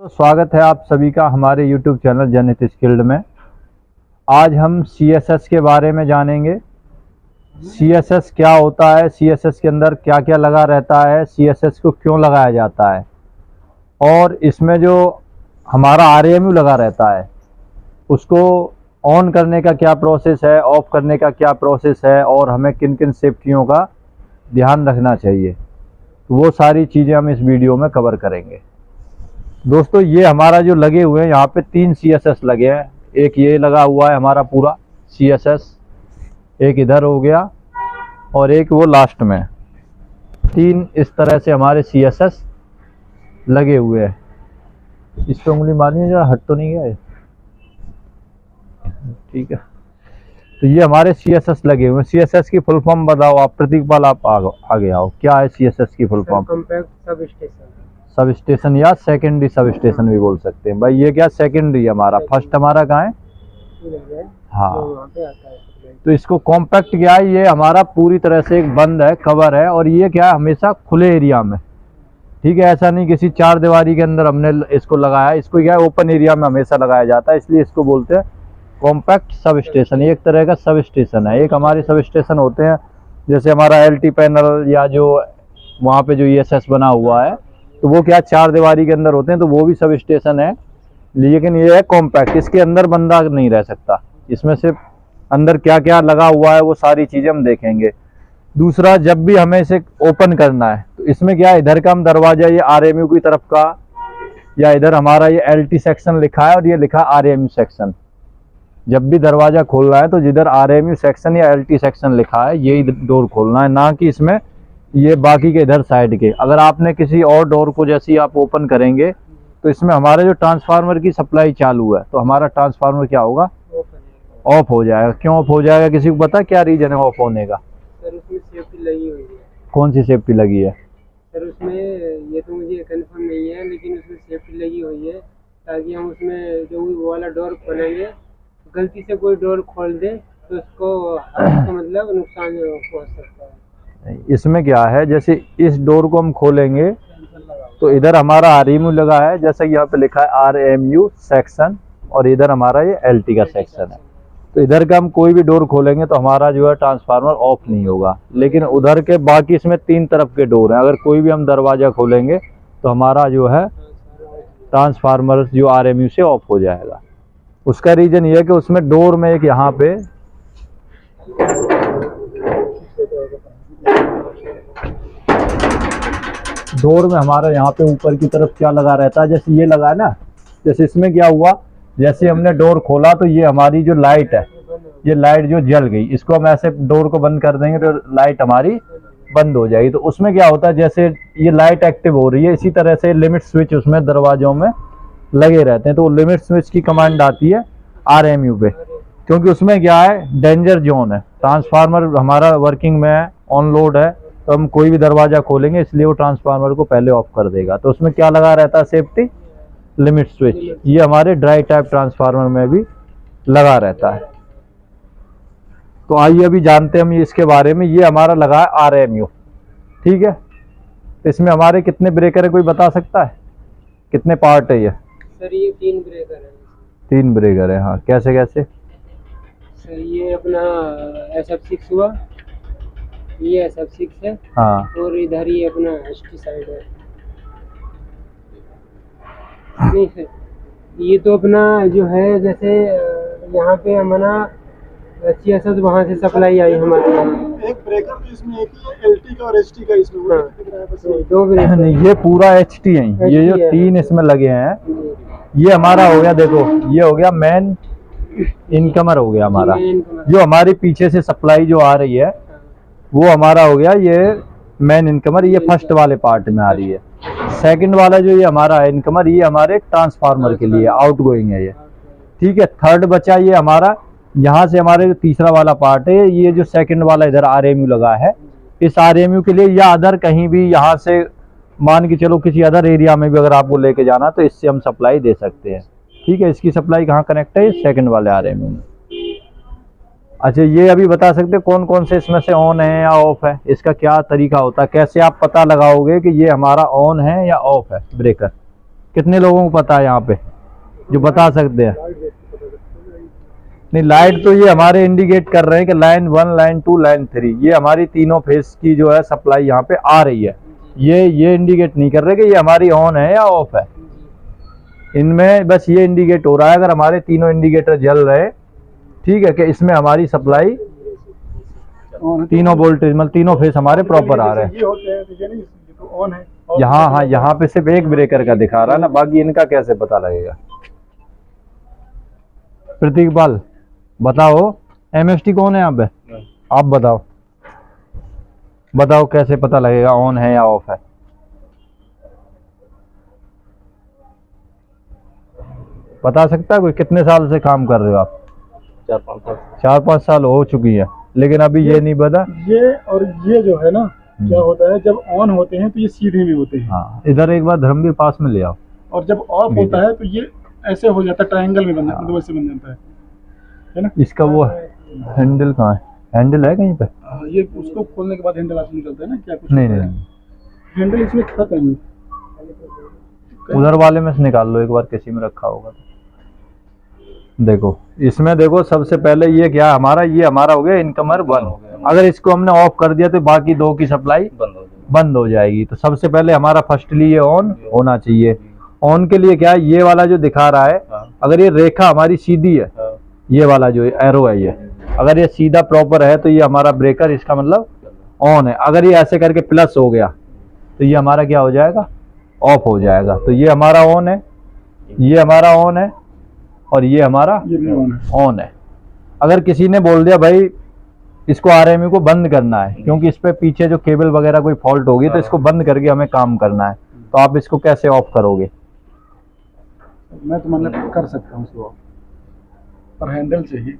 स्वागत है आप सभी का हमारे YouTube चैनल जनहित स्किल्ड में। आज हम CSS के बारे में जानेंगे। CSS क्या होता है, CSS के अंदर क्या क्या लगा रहता है, CSS को क्यों लगाया जाता है और इसमें जो हमारा RAMU लगा रहता है उसको ऑन करने का क्या प्रोसेस है, ऑफ करने का क्या प्रोसेस है और हमें किन किन सेफ्टियों का ध्यान रखना चाहिए, तो वो सारी चीज़ें हम इस वीडियो में कवर करेंगे। दोस्तों ये हमारा जो लगे हुए हैं यहाँ पे 3 CSS लगे हैं। एक ये लगा हुआ है हमारा पूरा CSS, एक इधर हो गया और एक वो लास्ट में। 3 इस तरह से हमारे CSS लगे हुए हैं। इस पर उंगली मारनी जरा, हट तो नहीं गया है, ठीक है। तो ये हमारे CSS लगे हुए हैं। CSS की फुल फॉर्म बताओ आप, प्रतीकपाल आप आगे आओ। क्या है CSS की full form? Compact sub station. Sub station या सेकेंडरी सब स्टेशन भी बोल सकते हैं भाई। ये क्या सेकेंडरी है हमारा, फर्स्ट हमारा कहाँ है? हाँ, तो इसको कॉम्पैक्ट क्या है, ये हमारा पूरी तरह से एक बंद है, कवर है। और ये क्या है, हमेशा खुले एरिया में, ठीक है। ऐसा नहीं किसी चार दीवारी के अंदर हमने इसको लगाया। इसको क्या है, ओपन एरिया में हमेशा लगाया जाता है, इसलिए इसको बोलते हैं कॉम्पैक्ट सब स्टेशन। एक तरह का सब स्टेशन है। एक हमारे सब स्टेशन होते हैं जैसे हमारा LT पैनल या जो वहाँ पे जो ESS बना हुआ है, तो वो क्या चार दीवारी के अंदर होते हैं, तो वो भी सब स्टेशन है। लेकिन ये है कॉम्पैक्ट, इसके अंदर बंदा नहीं रह सकता। इसमें सिर्फ अंदर क्या क्या लगा हुआ है वो सारी चीज़ें हम देखेंगे। दूसरा, जब भी हमें इसे ओपन करना है तो इसमें क्या है, इधर का हम दरवाज़ा ये RMU की तरफ का, या इधर हमारा ये LT सेक्शन लिखा है और ये लिखा RMU सेक्शन। जब भी दरवाज़ा खोलना है तो जिधर RMU सेक्शन या LT सेक्शन लिखा है यही डोर खोलना है, ना कि इसमें ये बाकी के इधर साइड के। अगर आपने किसी और डोर को जैसे ही आप ओपन करेंगे तो इसमें हमारे जो ट्रांसफार्मर की सप्लाई चालू है तो हमारा ट्रांसफार्मर क्या होगा, ऑफ हो जाएगा। क्यों ऑफ हो जाएगा, किसी को पता क्या रीजन है ऑफ होने का? सर उसमें सेफ्टी लगी हुई है। कौन सी सेफ्टी लगी है? सर उसमें ये तो मुझे कंफर्म नहीं है, लेकिन उसमें सेफ्टी लगी हुई है ताकि हम उसमें जो वो वाला डोर खोलेंगे, गलती से कोई डोर खोल दे तो उसको मतलब नुकसान पहुँच सकता है। इसमें क्या है, जैसे इस डोर को हम खोलेंगे तो इधर हमारा RMU लगा है, जैसे यहाँ पे लिखा है RMU सेक्शन, और इधर हमारा ये LT का सेक्शन है। तो इधर का हम कोई भी डोर खोलेंगे तो हमारा जो है ट्रांसफार्मर ऑफ नहीं होगा। लेकिन उधर के बाकी इसमें 3 तरफ के डोर हैं, अगर कोई भी हम दरवाज़ा खोलेंगे तो हमारा जो है ट्रांसफार्मर जो RMU से ऑफ हो जाएगा। उसका रीज़न ये है कि उसमें डोर में एक यहाँ पे डोर में हमारा यहाँ पे ऊपर की तरफ क्या लगा रहता है, जैसे ये लगा है ना, जैसे इसमें क्या हुआ, जैसे हमने डोर खोला तो ये हमारी जो लाइट है, ये लाइट जो जल गई, इसको हम ऐसे डोर को बंद कर देंगे तो लाइट हमारी बंद हो जाएगी। तो उसमें क्या होता है, जैसे ये लाइट एक्टिव हो रही है, इसी तरह से लिमिट स्विच उसमें दरवाजों में लगे रहते हैं। तो लिमिट स्विच की कमांड आती है RMU पे, क्योंकि उसमें क्या है, डेंजर जोन है। ट्रांसफार्मर हमारा वर्किंग में है, ऑन लोड है, तो हम कोई भी दरवाज़ा खोलेंगे इसलिए वो ट्रांसफार्मर को पहले ऑफ कर देगा। तो उसमें क्या लगा रहता है, सेफ्टी लिमिट स्विच। ये हमारे ड्राई टाइप ट्रांसफार्मर में भी लगा रहता है। तो आइए अभी जानते हैं हम इसके बारे में। ये हमारा लगा है RMU, ठीक है। तो इसमें हमारे कितने ब्रेकर है, कोई बता सकता है कितने पार्ट है ये? सर ये 3 ब्रेकर है। 3 ब्रेकर है, हाँ। कैसे कैसे? सर ये अपना SF6 हुआ, ये SF6 है, हाँ, और इधर ही अपना ST साइड है। नहीं सर, ये तो अपना जो है, जैसे यहाँ पे हमारा CSS वहाँ से सप्लाई आई हमारे यहाँ। एक ब्रेकर तो इसमें एक ही है, LT का और ST का। इसमें हाँ, तो 2 ब्रेकर नहीं ये पूरा HT है। ये जो 3 इसमें लगे हैं, ये हमारा हो गया, देखो ये हो गया मेन इनकमर हो गया हमारा। जो हमारी पीछे से सप्लाई जो आ रही है वो हमारा हो गया ये मेन इनकमर, ये फर्स्ट वाले पार्ट में आ रही है। सेकंड वाला जो ये हमारा है इनकमर, ये हमारे ट्रांसफार्मर के लिए आउटगोइंग है ये, ठीक है। थर्ड बचा ये हमारा, यहाँ से हमारे जो तीसरा वाला पार्ट है, ये जो सेकंड वाला इधर RMU लगा है, इस RMU के लिए, या अदर कहीं भी यहाँ से मान के चलो किसी अदर एरिया में भी अगर आपको लेके जाना तो इससे हम सप्लाई दे सकते हैं, ठीक है। इसकी सप्लाई कहाँ कनेक्ट है, सेकंड वाले RMU में। अच्छा, ये अभी बता सकते कौन कौन से इसमें से ऑन है या ऑफ है? इसका क्या तरीका होता है, कैसे आप पता लगाओगे कि ये हमारा ऑन है या ऑफ है ब्रेकर? कितने लोगों को पता है यहाँ पे जो बता सकते हैं? नहीं, लाइट तो ये हमारे इंडिकेट कर रहे हैं कि लाइन 1, लाइन 2, लाइन 3, ये हमारी तीनों फेस की जो है सप्लाई यहाँ पे आ रही है। ये इंडिकेट नहीं कर रहे कि ये हमारी ऑन है या ऑफ है। इनमें बस ये इंडिकेट हो रहा है अगर हमारे तीनों इंडिकेटर जल रहे, ठीक है, कि इसमें हमारी सप्लाई तीनों वोल्टेज मतलब तीनों फेस हमारे प्रॉपर आ रहे हैं। ये होते हैं तो ये नहीं, ये तो ऑन है। यहाँ हाँ, यहाँ पे सिर्फ एक ब्रेकर का दिखा रहा है ना, बाकी इनका कैसे पता लगेगा? प्रतीक पाल बताओ, एमएसटी कौन है यहाँ पे? आप बताओ, बताओ कैसे पता लगेगा ऑन है या ऑफ है? बता सकता है कोई? कितने साल से काम कर रहे हो आप? 4-5 साल हो चुकी है, लेकिन अभी ये नहीं पता। ये और ये जो है ना, क्या होता है जब ऑन होते हैं तो ये सीधे में होते हैं। हाँ, इधर एक बार धर्मवीर पास में ले आओ। और जब ऑफ होता है तो ये ऐसे हो जाता है, ट्रायंगल में बन जाता है, मतलब ऐसे बन जाता है ना। इसका वो हैंडल कहाँ है? हैंडल है कहीं पे? ये उसको खोलने के बाद हैंडल आपको निकलता है ना, क्या कुछ नहीं नहीं, हैंडल इसमें था कहीं। उधर वाले में से निकाल लो एक बार, किसी में रखा होगा। देखो इसमें, देखो सबसे पहले ये क्या हमारा, ये हमारा हो गया इनकमर 1। अगर इसको हमने ऑफ कर दिया तो बाकी 2 की सप्लाई बंद हो जाएगी। तो सबसे पहले हमारा फर्स्टली ये ऑन होना चाहिए। ऑन के लिए क्या है, ये वाला जो दिखा रहा है, अगर ये रेखा हमारी सीधी है, ये वाला जो एरो है, ये अगर ये सीधा प्रॉपर है तो ये हमारा ब्रेकर, इसका मतलब ऑन है। अगर ये ऐसे करके प्लस हो गया तो ये हमारा क्या हो जाएगा? ऑफ हो जाएगा। तो ये हमारा ऑन है, ये हमारा ऑन है, और ये हमारा ऑन है। अगर किसी ने बोल दिया भाई इसको आरएमयू को बंद करना है क्योंकि इस पे पीछे जो केबल वगैरह कोई फॉल्ट होगी तो इसको बंद करके हमें काम करना है, तो आप इसको कैसे ऑफ करोगे? मैं तो मतलब कर सकता हूँ इसको, पर हैंडल चाहिए।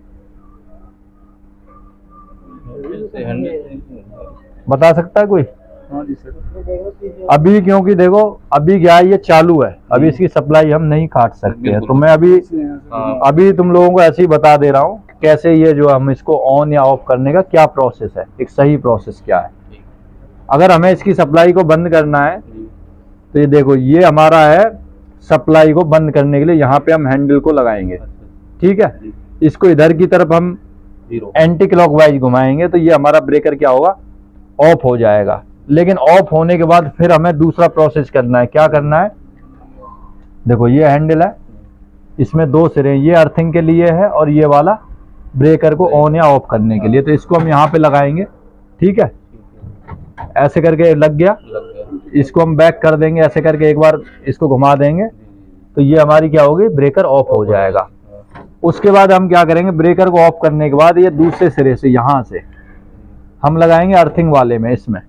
बता सकता है कोई? हाँ जी सर। अभी क्योंकि देखो अभी क्या है, ये चालू है, अभी इसकी सप्लाई हम नहीं काट सकते हैं, तो मैं अभी तुम लोगों को ऐसे ही बता दे रहा हूँ कैसे ये जो हम इसको ऑन या ऑफ करने का क्या प्रोसेस है, एक सही प्रोसेस क्या है। अगर हमें इसकी सप्लाई को बंद करना है तो ये देखो, ये हमारा है सप्लाई को बंद करने के लिए, यहाँ पे हम हैंडल को लगाएंगे, ठीक है। इसको इधर की तरफ हम एंटी क्लॉकवाइज घुमाएंगे तो ये हमारा ब्रेकर क्या होगा? ऑफ हो जाएगा। लेकिन ऑफ होने के बाद फिर हमें दूसरा प्रोसेस करना है। क्या करना है? देखो ये हैंडल है, इसमें 2 सिरे, ये अर्थिंग के लिए है और ये वाला ब्रेकर को ऑन या ऑफ करने के लिए। तो इसको हम यहाँ पे लगाएंगे, ठीक है, ऐसे करके लग गया। इसको हम बैक कर देंगे, ऐसे करके एक बार इसको घुमा देंगे तो ये हमारी क्या होगी? ब्रेकर ऑफ हो जाएगा। उसके बाद हम क्या करेंगे? ब्रेकर को ऑफ करने के बाद ये दूसरे सिरे से यहाँ से हम लगाएंगे अर्थिंग वाले में, इसमें।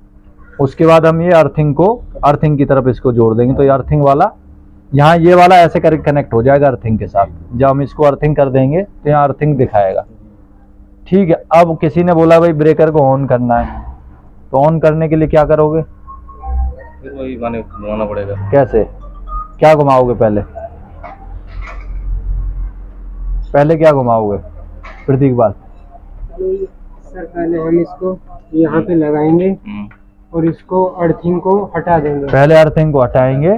उसके बाद हम ये अर्थिंग की तरफ इसको जोड़ देंगे तो ये अर्थिंग वाला, यहाँ ये वाला ऐसे करके कनेक्ट हो जाएगा अर्थिंग के साथ। जब हम इसको अर्थिंग कर देंगे तो यहाँ अर्थिंग दिखाएगा, ठीक है। अब किसी ने बोला भाई ब्रेकर को ऑन करना है, तो ऑन करने के लिए क्या करोगे? फिर वही माने घुमाना पड़ेगा। कैसे? क्या घुमाओगे? पहले क्या घुमाओगे प्रतीक बात? सर पहले हम इसको यहाँ पे लगाएंगे और इसको अर्थिंग को हटा देंगे। पहले अर्थिंग को हटाएंगे,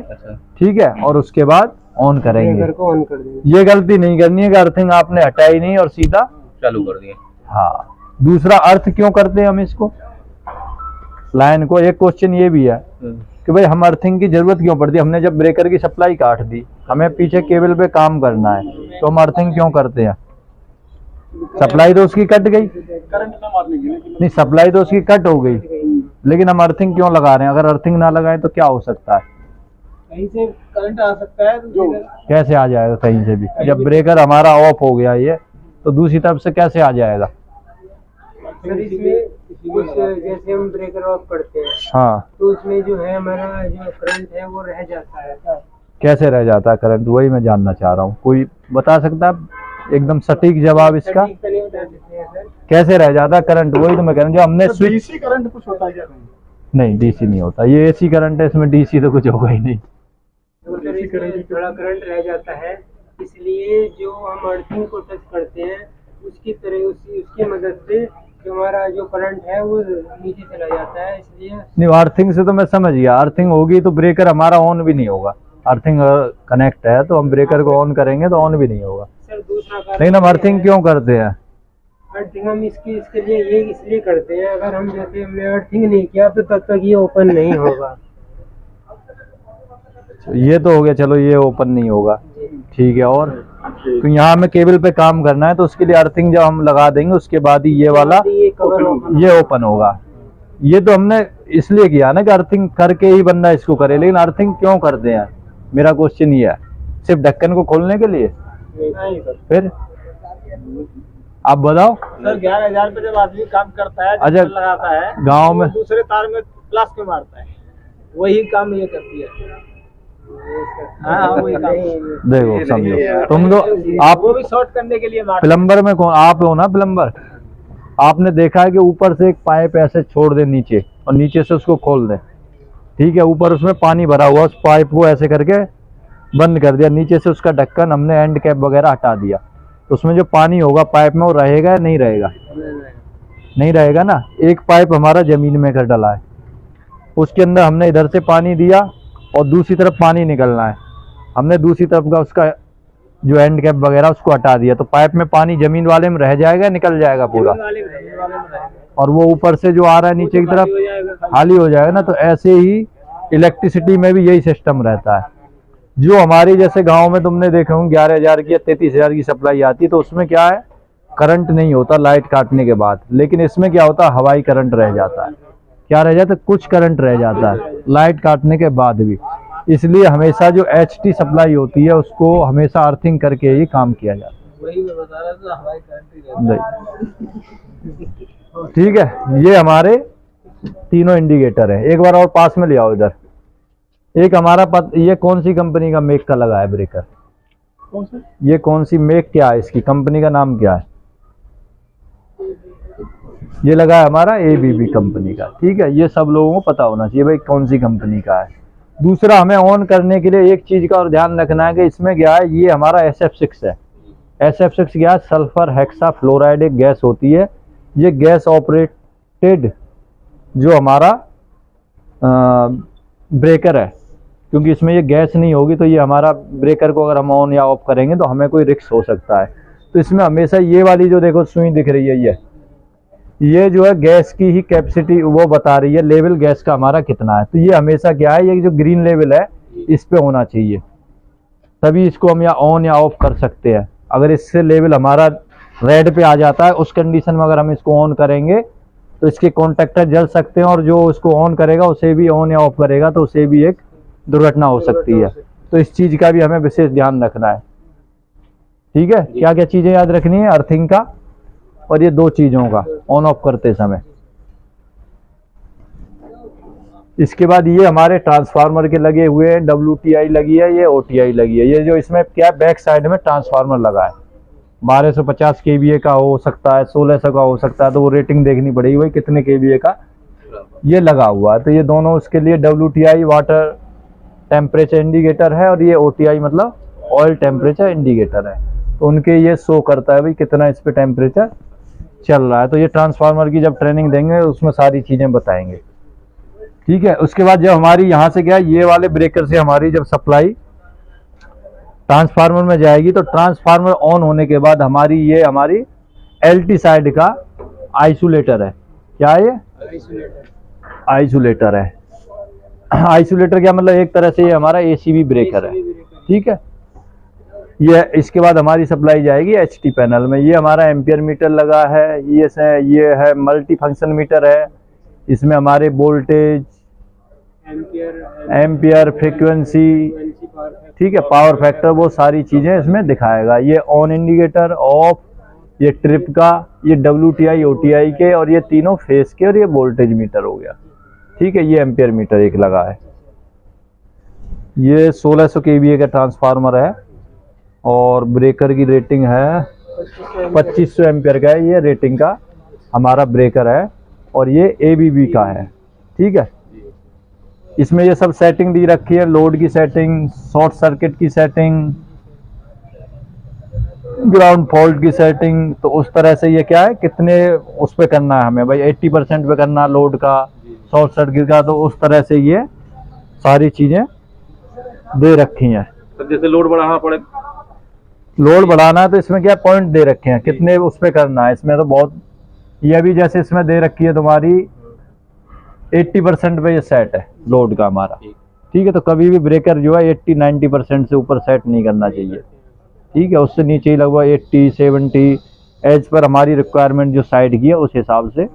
ठीक है, और उसके बाद ऑन करेंगे। ब्रेकर को ऑन कर देंगे। ये गलती नहीं करनी है कि अर्थिंग आपने हटाई नहीं और सीधा चालू कर दिए। हाँ। दूसरा, अर्थ क्यों करते हैं हम इसको, लाइन को? एक क्वेश्चन ये भी है कि भाई हम अर्थिंग की जरूरत क्यों पड़ती है? हमने जब ब्रेकर की सप्लाई काट दी, हमें पीछे केबल पे काम करना है, तो हम अर्थिंग क्यों करते हैं? सप्लाई तो उसकी कट गई, करंट ना मारने के लिए। नहीं सप्लाई तो उसकी कट हो गई, लेकिन हम अर्थिंग क्यों लगा रहे हैं? अगर अर्थिंग ना लगाएं तो क्या हो सकता है? कहीं से करंट आ सकता है, जो कैसे आ जाएगा कहीं से भी? जब ब्रेकर हमारा ऑफ हो गया ये, तो दूसरी तरफ से कैसे आ जाएगा? सर इसमें कुछ जैसे हम ब्रेकर ऑफ करते हैं, हाँ, तो उसमें जो है हमारा जो करंट है वो रह जाता है। कैसे रह जाता है करंट? वही मैं जानना चाह रहा हूँ। कोई बता सकता है एकदम सटीक जवाब इसका? सटीक तो नहीं बता सकते हैं सर। कैसे रह जाता है करंट? वही तो मैं कह रहा हूँ, जो हमने स्विच। डीसी करंट कुछ होता है क्या? नहीं, डीसी नहीं होता, ये एसी करंट है, इसमें डीसी तो कुछ होगा ही नहीं। तो सर इसमें थोड़ा करंट रह जाता है, इसलिए जो हम अर्थिंग को टच करते हैं उसकी तरह उसकी मदद से जो हमारा जो करंट है वो नीचे चला जाता है, इसलिए। नहीं, अर्थिंग से तो मैं समझ गया, अर्थिंग होगी तो ब्रेकर हमारा ऑन भी नहीं होगा। अर्थिंग कनेक्ट है तो हम ब्रेकर को ऑन करेंगे तो ऑन भी नहीं होगा। सर दूसरा कारण लेकिन हम अर्थिंग क्यों करते हैं? अर्थिंग हम इसके लिए ये इसलिए करते हैं, अगर हम जैसे हमने अर्थिंग नहीं किया तो तब तक ये ओपन नहीं होगा। ये तो हो गया, चलो ये ओपन नहीं होगा, ठीक है। और तो यहाँ हमें केबल पे काम करना है तो उसके लिए अर्थिंग जब हम लगा देंगे उसके बाद ही ये वाला ये कवर ओपन ये ओपन होगा। ये तो हमने इसलिए किया ना कि अर्थिंग करके ही बंदा इसको करे, लेकिन अर्थिंग क्यों करते हैं मेरा क्वेश्चन ये है, सिर्फ ढक्कन को खोलने के लिए? नहीं सर। फिर आप बताओ। सर 11,000 पे जब आदमी काम करता है, अच्छा, जब लगाता है गांव में तो दूसरे तार में प्लस क्यों मारता है? वही काम ये करती है। हाँ वही काम। देखो समझो, तुम तो आप वो भी शॉर्ट करने के लिए मारता प्लम्बर में कौन आप हो ना प्लम्बर, आपने देखा है कि ऊपर से एक पाइप ऐसे छोड़ दे नीचे और नीचे से उसको खोल दे, ठीक है। ऊपर उसमें पानी भरा हुआ, उस पाइप को ऐसे करके बंद कर दिया, नीचे से उसका ढक्कन हमने एंड कैप वगैरह हटा दिया, तो उसमें जो पानी होगा पाइप में वो रहेगा या नहीं रहेगा? नहीं रहेगा ना। एक पाइप हमारा जमीन में कर डला है, उसके अंदर हमने इधर से पानी दिया और दूसरी तरफ पानी निकलना है, हमने दूसरी तरफ का उसका जो एंड कैप वगैरह उसको हटा दिया, तो पाइप में पानी जमीन वाले में रह जाएगा, निकल जाएगा पूरा, और वो ऊपर से जो आ रहा है नीचे की तरफ खाली हो जाएगा ना। तो ऐसे ही इलेक्ट्रिसिटी में भी यही सिस्टम रहता है। जो हमारी जैसे गांव में तुमने देखा होंगे 11,000 की या 33,000 की सप्लाई आती है, तो उसमें क्या है, करंट नहीं होता लाइट काटने के बाद, लेकिन इसमें क्या होता है, हवाई करंट रह जाता है। क्या रह जाता है? कुछ करंट रह जाता है लाइट काटने के बाद भी। इसलिए हमेशा जो HT सप्लाई होती है उसको हमेशा अर्थिंग करके ही काम किया जाता है। वही मैं बता रहा था, हवाई करंट ही नहीं, ठीक है। ये हमारे तीनों इंडिकेटर हैं। एक बार और पास में ले आओ इधर। एक हमारा ये कौन सी कंपनी का मेक का लगा है ब्रेकर? कौन सा? ये कौन सी मेक, क्या है इसकी कंपनी का नाम क्या है? ये लगा है हमारा ABB कंपनी का, ठीक है। ये सब लोगों को पता होना चाहिए भाई कौन सी कंपनी का है। दूसरा, हमें ऑन करने के लिए एक चीज का और ध्यान रखना है कि इसमें क्या है, ये हमारा SF6 है। SF6 क्या है? सल्फर हेक्सा फ्लोराइड एक गैस होती है। ये गैस ऑपरेटेड जो हमारा ब्रेकर है, क्योंकि इसमें ये गैस नहीं होगी तो ये हमारा ब्रेकर को अगर हम ऑन या ऑफ करेंगे तो हमें कोई रिस्क हो सकता है। तो इसमें हमेशा ये वाली जो देखो सुई दिख रही है, ये जो है गैस की ही कैपेसिटी वो बता रही है, लेवल गैस का हमारा कितना है। तो ये हमेशा क्या है, ये जो ग्रीन लेवल है इस पे होना चाहिए, तभी इसको हम या ऑन या ऑफ कर सकते हैं। अगर इससे लेवल हमारा रेड पे आ जाता है, उस कंडीशन में अगर हम इसको ऑन करेंगे तो इसके कॉन्टेक्टर जल सकते हैं, और जो इसको ऑन करेगा उसे भी ऑन या ऑफ करेगा तो उसे भी एक दुर्घटना हो सकती है। तो इस चीज का भी हमें विशेष ध्यान रखना है, ठीक है। क्या क्या चीजें याद रखनी है? अर्थिंग का और ये दो चीजों का ऑन ऑफ करते समय। इसके बाद ये हमारे ट्रांसफार्मर के लगे हुए हैं, WTI लगी है, ये OTI लगी है। ये जो इसमें क्या बैक साइड में ट्रांसफार्मर लगा है, 1250 kVA का हो सकता है, 1600 का हो सकता है, तो वो रेटिंग देखनी पड़ेगी भाई कितने kVA का ये लगा हुआ है। तो ये दोनों उसके लिए WTI वाटर टेम्परेचर इंडिकेटर है, और ये OTI मतलब ऑयल टेम्परेचर इंडिकेटर है। तो उनके ये शो करता है भाई कितना इस पे टेम्परेचर चल रहा है। तो ये ट्रांसफार्मर की जब ट्रेनिंग देंगे उसमें सारी चीजें बताएंगे, ठीक है। उसके बाद जब हमारी यहाँ से क्या ये वाले ब्रेकर से हमारी जब सप्लाई ट्रांसफार्मर में जाएगी, तो ट्रांसफार्मर ऑन होने के बाद हमारी ये हमारी LT साइड का आइसोलेटर है। क्या है ये? आइसोलेटर है। आइसोलेटर क्या मतलब, एक तरह से ये हमारा ACB ब्रेकर है, ठीक है। ये इसके बाद हमारी सप्लाई जाएगी HT पैनल में। ये हमारा एम्पियर मीटर लगा है, ये है मल्टी फंक्शन मीटर है। इसमें हमारे वोल्टेज, एम्पियर, फ्रीक्वेंसी, ठीक है, पावर फैक्टर, वो सारी चीजें इसमें दिखाएगा। ये ऑन इंडिकेटर, ऑफ, ये ट्रिप का, ये WTI OTI के, और ये तीनों फेस के, और ये वोल्टेज मीटर हो गया, ठीक है। ये एम्पियर मीटर एक लगा है। ये 1600 kVA का ट्रांसफार्मर है, और ब्रेकर की रेटिंग है 2500 एम्पियर का है। ये रेटिंग का हमारा ब्रेकर है, और ये ABB का है, ठीक है। इसमें ये सब सेटिंग दी रखी है, लोड की सेटिंग, शॉर्ट सर्किट की सेटिंग, ग्राउंड फॉल्ट की सेटिंग। तो उस तरह से ये क्या है, कितने उस पे करना है हमें भाई, 80% पे करना लोड का, शॉर्ट सर्किट का, तो उस तरह से ये सारी चीजें दे रखी हैं। सर जैसे लोड बढ़ाना पड़े, लोड बढ़ाना है तो इसमें क्या पॉइंट दे रखे हैं, कितने उस पे करना है। इसमें तो बहुत, ये भी जैसे इसमें दे रखी है तुम्हारी 80% पे ये सेट है लोड का हमारा, ठीक है। तो कभी भी ब्रेकर जो है 80-90% से ऊपर सेट नहीं करना चाहिए, ठीक है। उससे नीचे ही लगभग 80-70 एज पर हमारी रिक्वायरमेंट जो साइड की है उस हिसाब से।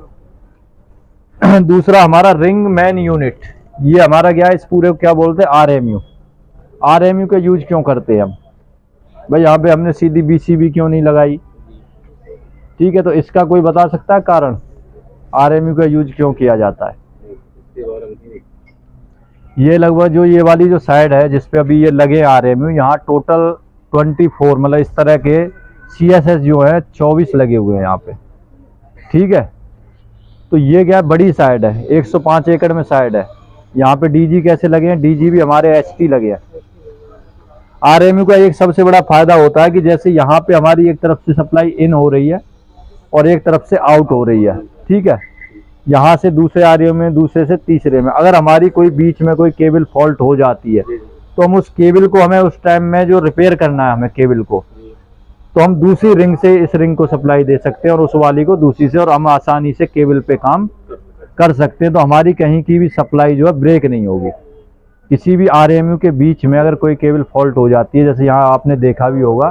दूसरा हमारा रिंग मैन यूनिट, ये हमारा क्या है, इस पूरे को क्या बोलते हैं, आरएमयू। आरएमयू का यूज क्यों करते हैं हम भाई, यहाँ पे हमने सीधी बीसीबी क्यों नहीं लगाई, ठीक है। तो इसका कोई बता सकता है कारण, आरएमयू का यूज क्यों किया जाता है। ये लगभग जो ये वाली जो साइड है जिसपे अभी ये लगे आरएमयू, यहाँ टोटल 24 मतलब इस तरह के सीएसएस जो है 24 लगे हुए हैं यहाँ पे, ठीक है। तो ये क्या बड़ी साइड है, 105 एकड़ में साइड है। यहाँ पे डीजी कैसे लगे हैं, डीजी भी हमारे एचटी लगे हैं। आरएमयू का एक सबसे बड़ा फायदा होता है कि जैसे यहाँ पे हमारी एक तरफ से सप्लाई इन हो रही है और एक तरफ से आउट हो रही है, ठीक है। यहाँ से दूसरे आरएमयू में, दूसरे से तीसरे में, अगर हमारी कोई बीच में कोई केबल फॉल्ट हो जाती है तो हम उस केबल को, हमें उस टाइम में जो रिपेयर करना है हमें केबल को, तो हम दूसरी रिंग से इस रिंग को सप्लाई दे सकते हैं और उस वाली को दूसरी से, और हम आसानी से केबल पे काम कर सकते हैं। तो हमारी कहीं की भी सप्लाई जो है ब्रेक नहीं होगी। किसी भी आरएमयू के बीच में अगर कोई केबल फॉल्ट हो जाती है, जैसे यहाँ आपने देखा भी होगा,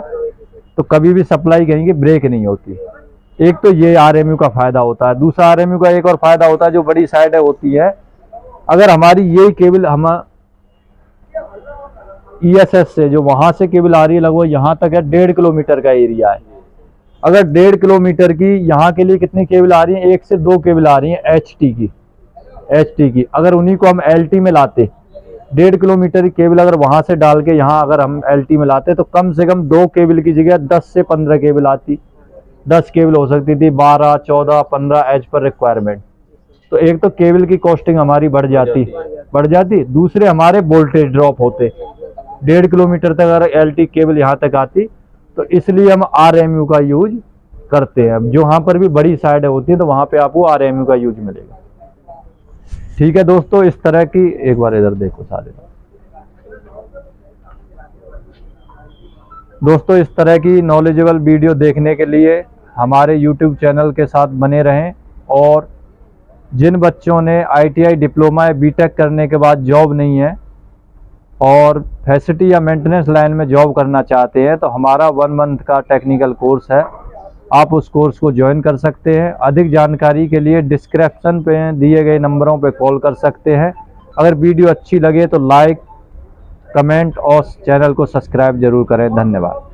तो कभी भी सप्लाई कहीं की ब्रेक नहीं होती। एक तो ये आरएमयू का फायदा होता है। दूसरा आरएमयू का एक और फायदा होता है, जो बड़ी साइड होती है, अगर हमारी ये केबल हम ईएसएस से, जो वहां से केबल आ रही है लगभग यहाँ तक है 1.5 किलोमीटर का एरिया है। अगर 1.5 किलोमीटर की यहाँ के लिए कितनी केबल आ रही है, 1 से 2 केबल आ रही है एचटी की। अगर उन्हीं को हम एलटी में लाते, 1.5 किलोमीटर की केबल अगर वहां से डाल के यहाँ अगर हम एलटी में लाते, तो कम से कम 2 केबल की जगह 10 से 15 केबल आती। 10 केबल हो सकती थी, 12, 14, 15 एज पर रिक्वायरमेंट। तो एक तो केबल की कॉस्टिंग हमारी बढ़ जाती। दूसरे हमारे वोल्टेज ड्रॉप होते, 1.5 किलोमीटर तक अगर एलटी केबल यहाँ तक आती, तो इसलिए हम आरएमयू का यूज करते हैं। जो वहाँ पर भी बड़ी साइड होती है तो वहाँ पे आपको आरएमयू का यूज मिलेगा, ठीक है दोस्तों। इस तरह की, एक बार इधर देखो सारे दोस्तों, इस तरह की नॉलेजेबल वीडियो देखने के लिए हमारे YouTube चैनल के साथ बने रहें। और जिन बच्चों ने ITI डिप्लोमा या बीटेक करने के बाद जॉब नहीं है और फैसिलिटी या मेंटेनेंस लाइन में जॉब करना चाहते हैं, तो हमारा 1 मंथ का टेक्निकल कोर्स है, आप उस कोर्स को ज्वाइन कर सकते हैं। अधिक जानकारी के लिए डिस्क्रिप्शन पे दिए गए नंबरों पे कॉल कर सकते हैं। अगर वीडियो अच्छी लगे तो लाइक, कमेंट और चैनल को सब्सक्राइब जरूर करें। धन्यवाद।